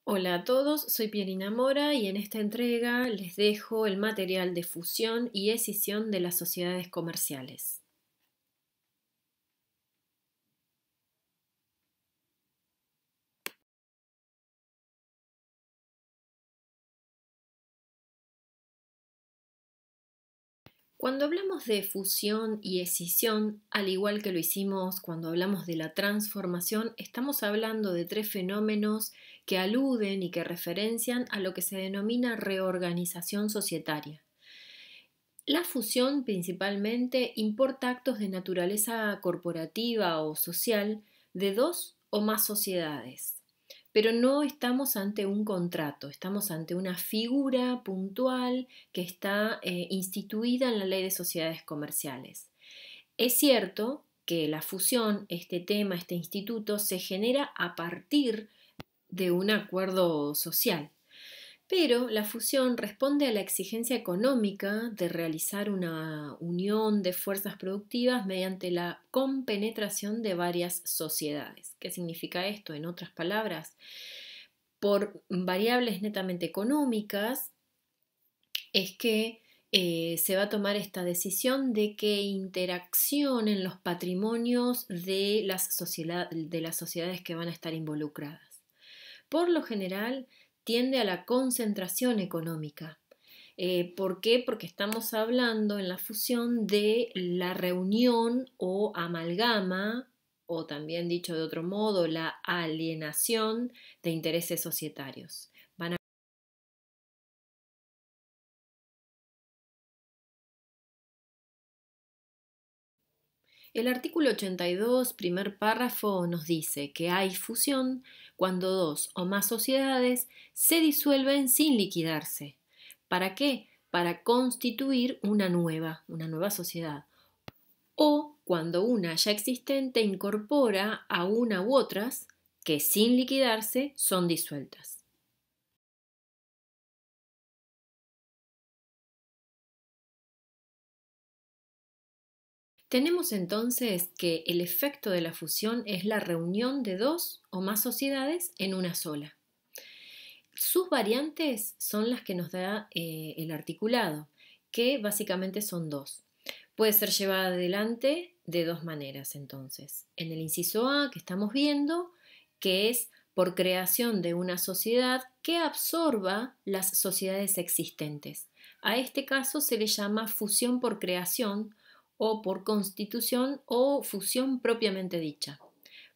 Hola a todos, soy Pierina Mora y en esta entrega les dejo el material de fusión y escisión de las sociedades comerciales. Cuando hablamos de fusión y escisión, al igual que lo hicimos cuando hablamos de la transformación, estamos hablando de tres fenómenos que aluden y que referencian a lo que se denomina reorganización societaria. La fusión principalmente importa actos de naturaleza corporativa o social de dos o más sociedades. Pero no estamos ante un contrato, estamos ante una figura puntual que está instituida en la ley de sociedades comerciales. Es cierto que la fusión, este tema, este instituto, se genera a partir de un acuerdo social. Pero la fusión responde a la exigencia económica de realizar una unión de fuerzas productivas mediante la compenetración de varias sociedades. ¿Qué significa esto? En otras palabras, por variables netamente económicas es que se va a tomar esta decisión de que interaccionen los patrimonios de de las sociedades que van a estar involucradas. Por lo general, tiende a la concentración económica. ¿Por qué? Porque estamos hablando en la fusión de la reunión o amalgama, o también dicho de otro modo, la alienación de intereses societarios. El artículo 82, primer párrafo, nos dice que hay fusión cuando dos o más sociedades se disuelven sin liquidarse. ¿Para qué? Para constituir una nueva sociedad. O cuando una ya existente incorpora a una u otras que sin liquidarse son disueltas. Tenemos entonces que el efecto de la fusión es la reunión de dos o más sociedades en una sola. Sus variantes son las que nos da el articulado, que básicamente son dos. Puede ser llevada adelante de dos maneras entonces. En el inciso A que estamos viendo, que es por creación de una sociedad que absorba las sociedades existentes. A este caso se le llama fusión por creación o por constitución o fusión propiamente dicha.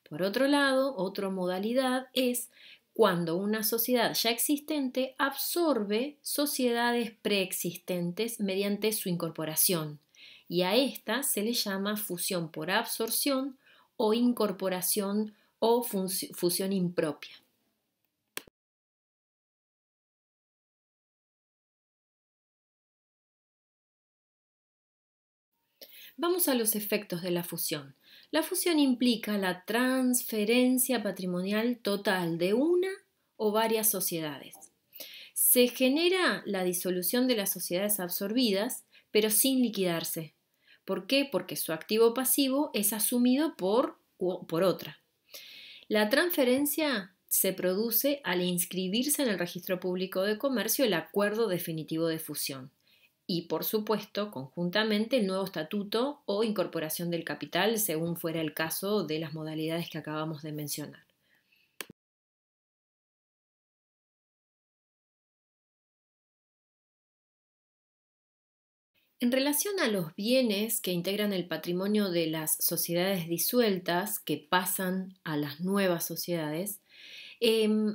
Por otro lado, otra modalidad es cuando una sociedad ya existente absorbe sociedades preexistentes mediante su incorporación, y a esta se le llama fusión por absorción o incorporación o fusión impropia. Vamos a los efectos de la fusión. La fusión implica la transferencia patrimonial total de una o varias sociedades. Se genera la disolución de las sociedades absorbidas, pero sin liquidarse. ¿Por qué? Porque su activo pasivo es asumido por otra. La transferencia se produce al inscribirse en el registro público de comercio el acuerdo definitivo de fusión y, por supuesto, conjuntamente el nuevo estatuto o incorporación del capital, según fuera el caso de las modalidades que acabamos de mencionar. En relación a los bienes que integran el patrimonio de las sociedades disueltas que pasan a las nuevas sociedades,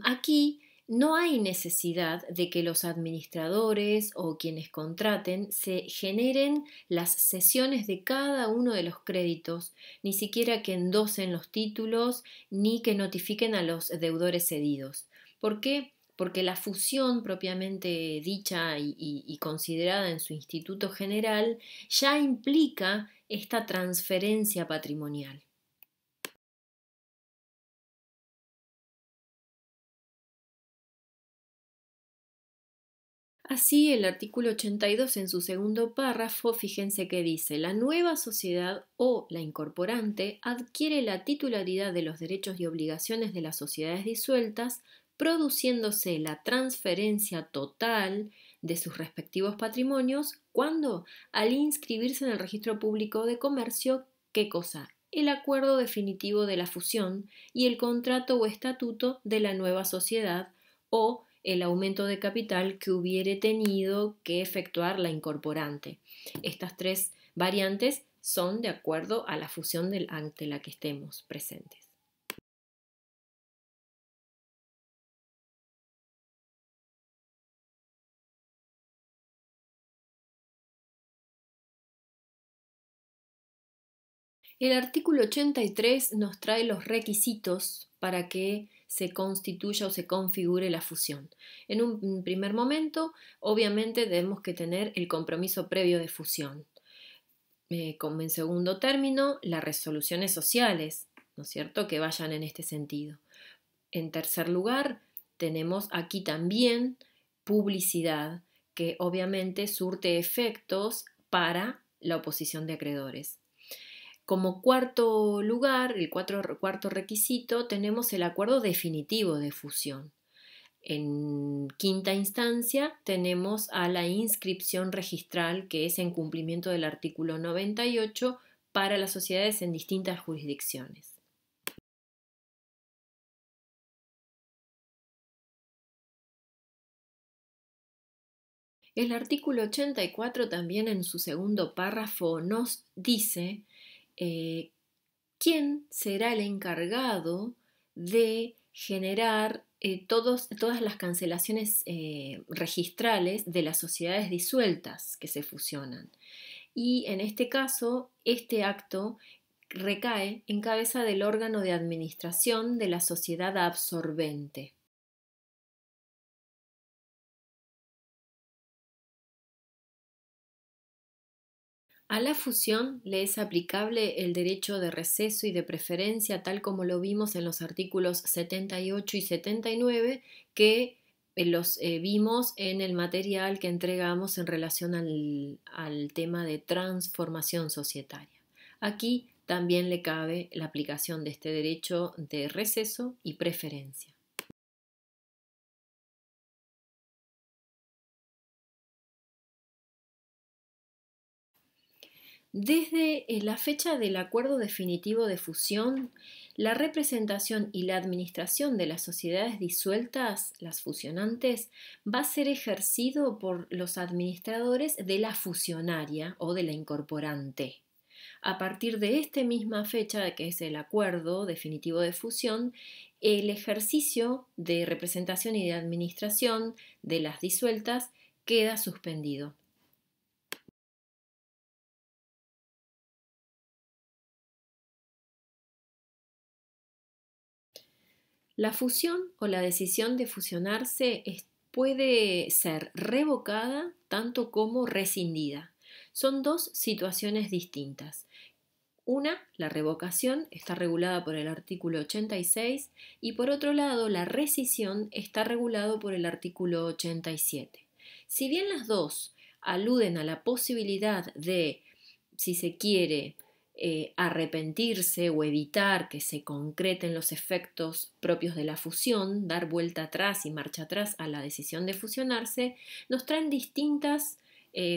aquí no hay necesidad de que los administradores o quienes contraten se generen las cesiones de cada uno de los créditos, ni siquiera que endosen los títulos ni que notifiquen a los deudores cedidos. ¿Por qué? Porque la fusión propiamente dicha y considerada en su instituto general ya implica esta transferencia patrimonial. Así, el artículo 82 en su segundo párrafo, fíjense que dice, la nueva sociedad o la incorporante adquiere la titularidad de los derechos y obligaciones de las sociedades disueltas produciéndose la transferencia total de sus respectivos patrimonios. ¿Cuándo? Al inscribirse en el registro público de comercio, ¿qué cosa? El acuerdo definitivo de la fusión y el contrato o estatuto de la nueva sociedad o el aumento de capital que hubiere tenido que efectuar la incorporante. Estas tres variantes son de acuerdo a la fusión ante la que estemos presentes. El artículo 83 nos trae los requisitos para que se constituya o se configure la fusión. En un primer momento, obviamente, debemos que tener el compromiso previo de fusión. Como en segundo término, las resoluciones sociales, ¿no es cierto?, que vayan en este sentido. En tercer lugar, tenemos aquí también publicidad, que obviamente surte efectos para la oposición de acreedores. Como cuarto lugar, el cuarto requisito, tenemos el acuerdo definitivo de fusión. En quinta instancia tenemos a la inscripción registral, que es en cumplimiento del artículo 98 para las sociedades en distintas jurisdicciones. El artículo 84 también en su segundo párrafo nos dice quién será el encargado de generar todas las cancelaciones registrales de las sociedades disueltas que se fusionan. Y en este caso, este acto recae en cabeza del órgano de administración de la sociedad absorbente. A la fusión le es aplicable el derecho de receso y de preferencia, tal como lo vimos en los artículos 78 y 79, que los vimos en el material que entregamos en relación al tema de transformación societaria. Aquí también le cabe la aplicación de este derecho de receso y preferencia. Desde la fecha del acuerdo definitivo de fusión, la representación y la administración de las sociedades disueltas, las fusionantes, va a ser ejercido por los administradores de la fusionaria o de la incorporante. A partir de esta misma fecha, que es el acuerdo definitivo de fusión, el ejercicio de representación y de administración de las disueltas queda suspendido. La fusión o la decisión de fusionarse puede ser revocada tanto como rescindida. Son dos situaciones distintas. Una, la revocación, está regulada por el artículo 86 y por otro lado, la rescisión está regulado por el artículo 87. Si bien las dos aluden a la posibilidad de, si se quiere, arrepentirse o evitar que se concreten los efectos propios de la fusión, dar vuelta atrás y marcha atrás a la decisión de fusionarse, nos traen distintas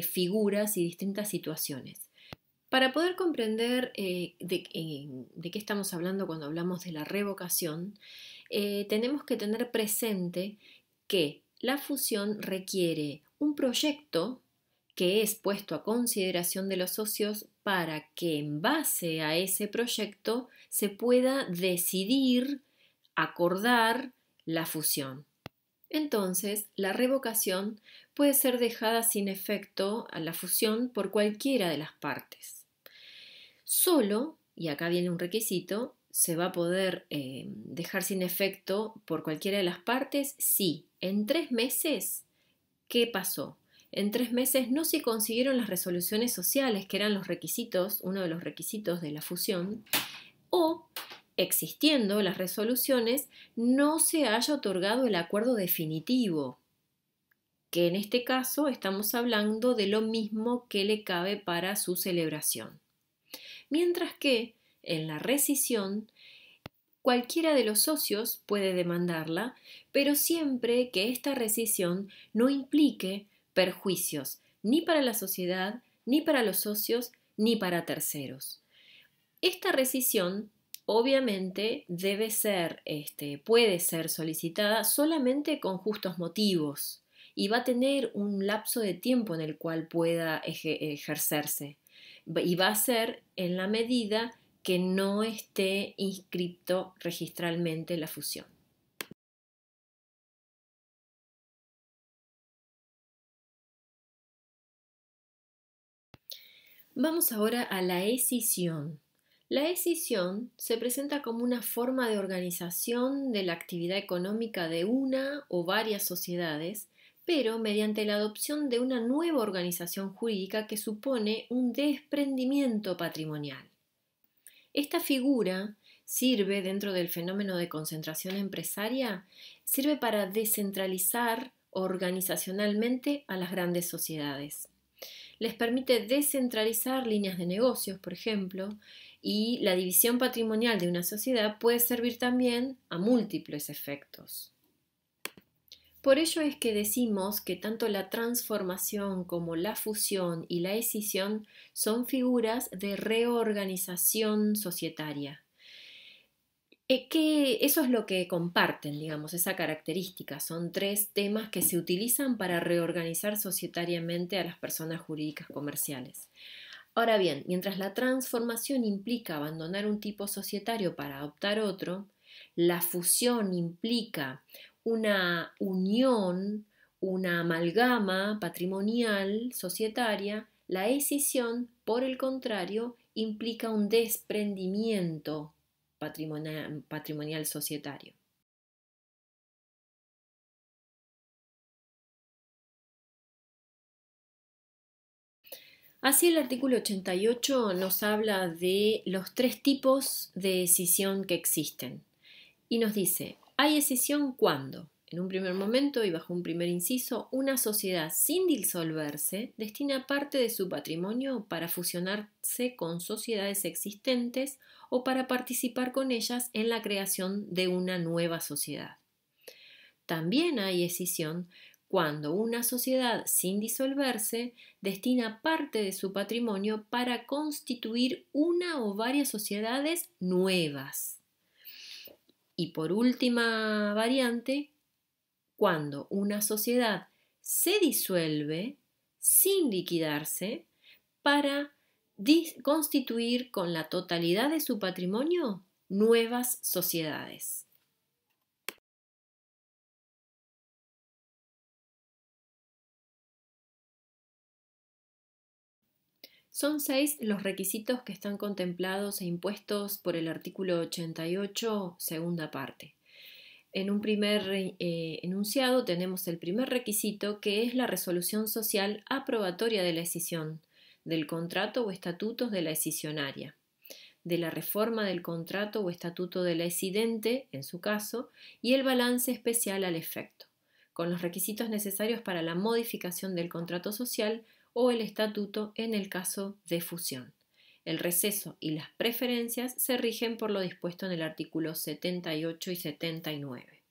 figuras y distintas situaciones. Para poder comprender de qué estamos hablando cuando hablamos de la revocación, tenemos que tener presente que la fusión requiere un proyecto que es puesto a consideración de los socios para que en base a ese proyecto se pueda decidir, acordar la fusión. Entonces, la revocación puede ser dejada sin efecto a la fusión por cualquiera de las partes. Solo, y acá viene un requisito, se va a poder dejar sin efecto por cualquiera de las partes si en 3 meses, ¿qué pasó? En 3 meses no se consiguieron las resoluciones sociales, que eran los requisitos, uno de los requisitos de la fusión, o, existiendo las resoluciones, no se haya otorgado el acuerdo definitivo, que en este caso estamos hablando de lo mismo que le cabe para su celebración. Mientras que en la rescisión Cualquiera de los socios puede demandarla, pero siempre que esta rescisión no implique perjuicios ni para la sociedad, ni para los socios, ni para terceros. Esta rescisión obviamente puede ser solicitada solamente con justos motivos y va a tener un lapso de tiempo en el cual pueda ejercerse y va a ser en la medida que no esté inscrito registralmente la fusión. Vamos ahora a la escisión. La escisión se presenta como una forma de organización de la actividad económica de una o varias sociedades, pero mediante la adopción de una nueva organización jurídica que supone un desprendimiento patrimonial. Esta figura sirve dentro del fenómeno de concentración empresaria, sirve para descentralizar organizacionalmente a las grandes sociedades. Les permite descentralizar líneas de negocios, por ejemplo, y la división patrimonial de una sociedad puede servir también a múltiples efectos. Por ello es que decimos que tanto la transformación como la fusión y la escisión son figuras de reorganización societaria. Eso es lo que comparten, digamos, esa característica. Son tres temas que se utilizan para reorganizar societariamente a las personas jurídicas comerciales. Ahora bien, mientras la transformación implica abandonar un tipo societario para adoptar otro, la fusión implica una unión, una amalgama patrimonial societaria, la escisión, por el contrario, implica un desprendimiento patrimonial societario. Así el artículo 88 nos habla de los tres tipos de escisión que existen y nos dice, hay escisión cuando, en un primer momento y bajo un primer inciso, una sociedad sin disolverse destina parte de su patrimonio para fusionarse con sociedades existentes o para participar con ellas en la creación de una nueva sociedad. También hay escisión cuando una sociedad sin disolverse destina parte de su patrimonio para constituir una o varias sociedades nuevas. Y por última variante, cuando una sociedad se disuelve sin liquidarse para constituir con la totalidad de su patrimonio nuevas sociedades. Son 6 los requisitos que están contemplados e impuestos por el artículo 88, segunda parte. En un primer enunciado tenemos el primer requisito, que es la resolución social aprobatoria de la escisión, del contrato o estatutos de la escisionaria, de la reforma del contrato o estatuto de la escidente, en su caso, y el balance especial al efecto, con los requisitos necesarios para la modificación del contrato social o el estatuto en el caso de fusión. El receso y las preferencias se rigen por lo dispuesto en el artículo 78 y 79.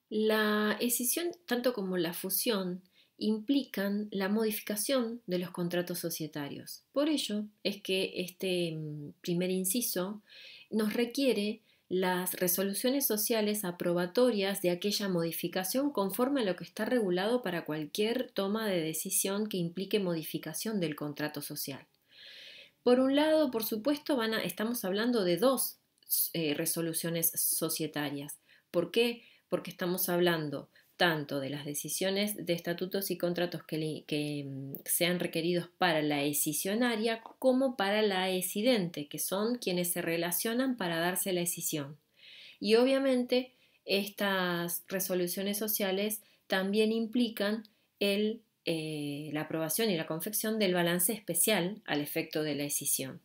La escisión, tanto como la fusión, implican la modificación de los contratos societarios. Por ello es que este primer inciso nos requiere las resoluciones sociales aprobatorias de aquella modificación conforme a lo que está regulado para cualquier toma de decisión que implique modificación del contrato social. Por un lado, por supuesto, estamos hablando de dos resoluciones societarias. ¿Por qué? Porque estamos hablando tanto de las decisiones de estatutos y contratos que sean requeridos para la escisionaria como para la escidente, que son quienes se relacionan para darse la escisión. Y obviamente estas resoluciones sociales también implican la aprobación y la confección del balance especial al efecto de la escisión.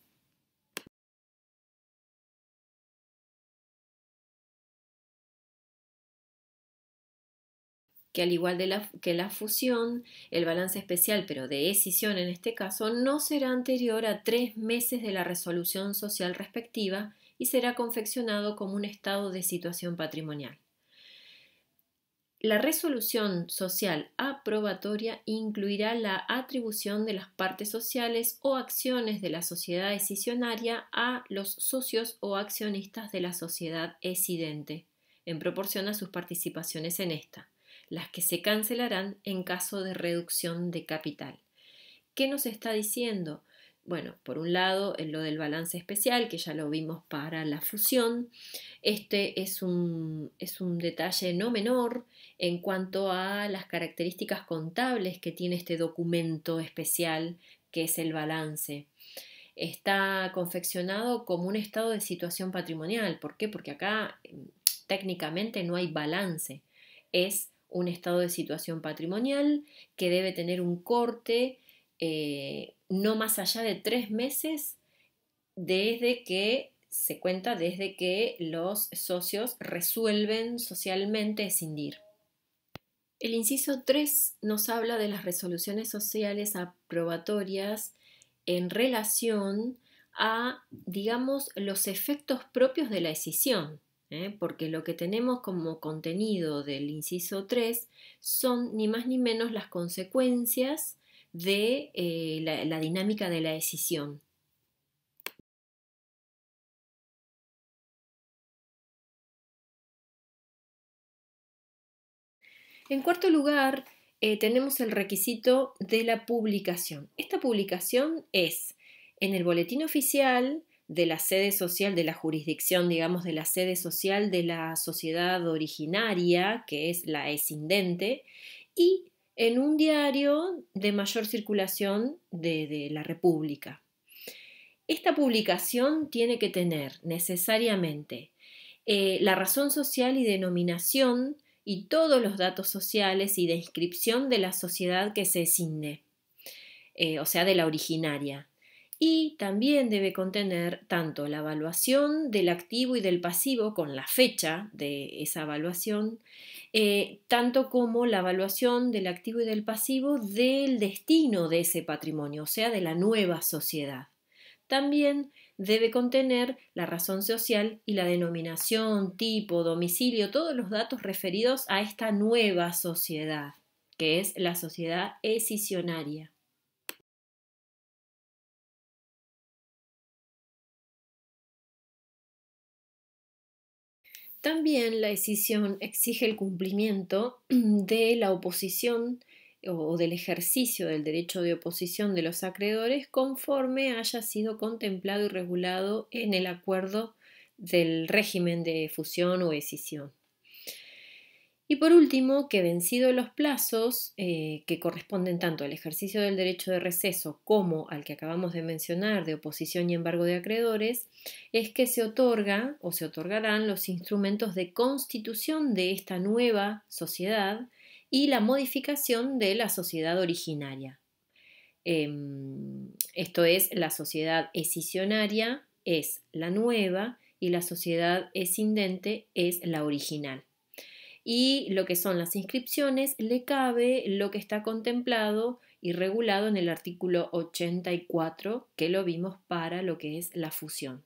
Que al igual que la fusión, el balance especial, pero de escisión en este caso, no será anterior a 3 meses de la resolución social respectiva y será confeccionado como un estado de situación patrimonial. La resolución social aprobatoria incluirá la atribución de las partes sociales o acciones de la sociedad escisionaria a los socios o accionistas de la sociedad escidente, en proporción a sus participaciones en esta, las que se cancelarán en caso de reducción de capital. ¿Qué nos está diciendo? Bueno, por un lado, en lo del balance especial, que ya lo vimos para la fusión, este es un detalle no menor en cuanto a las características contables que tiene este documento especial, que es el balance. Está confeccionado como un estado de situación patrimonial. ¿Por qué? Porque acá técnicamente no hay balance. Es un estado de situación patrimonial que debe tener un corte no más allá de 3 meses desde que se cuenta desde que los socios resuelven socialmente escindir. El inciso 3 nos habla de las resoluciones sociales aprobatorias en relación a, digamos, los efectos propios de la escisión, porque lo que tenemos como contenido del inciso 3 son ni más ni menos las consecuencias de la dinámica de la escisión. En cuarto lugar, tenemos el requisito de la publicación. Esta publicación es en el boletín oficial de la sede social de la jurisdicción, digamos, de la sede social de la sociedad originaria, que es la escindente, y en un diario de mayor circulación de la República. Esta publicación tiene que tener necesariamente la razón social y denominación y todos los datos sociales y de inscripción de la sociedad que se escinde, o sea, de la originaria. Y también debe contener tanto la evaluación del activo y del pasivo con la fecha de esa evaluación, tanto como la evaluación del activo y del pasivo del destino de ese patrimonio, o sea, de la nueva sociedad. También debe contener la razón social y la denominación, tipo, domicilio, todos los datos referidos a esta nueva sociedad, que es la sociedad escisionaria. También la escisión exige el cumplimiento de la oposición o del ejercicio del derecho de oposición de los acreedores conforme haya sido contemplado y regulado en el acuerdo del régimen de fusión o escisión. Y por último, que vencidos los plazos que corresponden tanto al ejercicio del derecho de receso como al que acabamos de mencionar de oposición y embargo de acreedores, es que se otorga o se otorgarán los instrumentos de constitución de esta nueva sociedad y la modificación de la sociedad originaria. Esto es, la sociedad escisionaria es la nueva y la sociedad escindente es la original. Y lo que son las inscripciones le cabe lo que está contemplado y regulado en el artículo 84, que lo vimos para lo que es la fusión.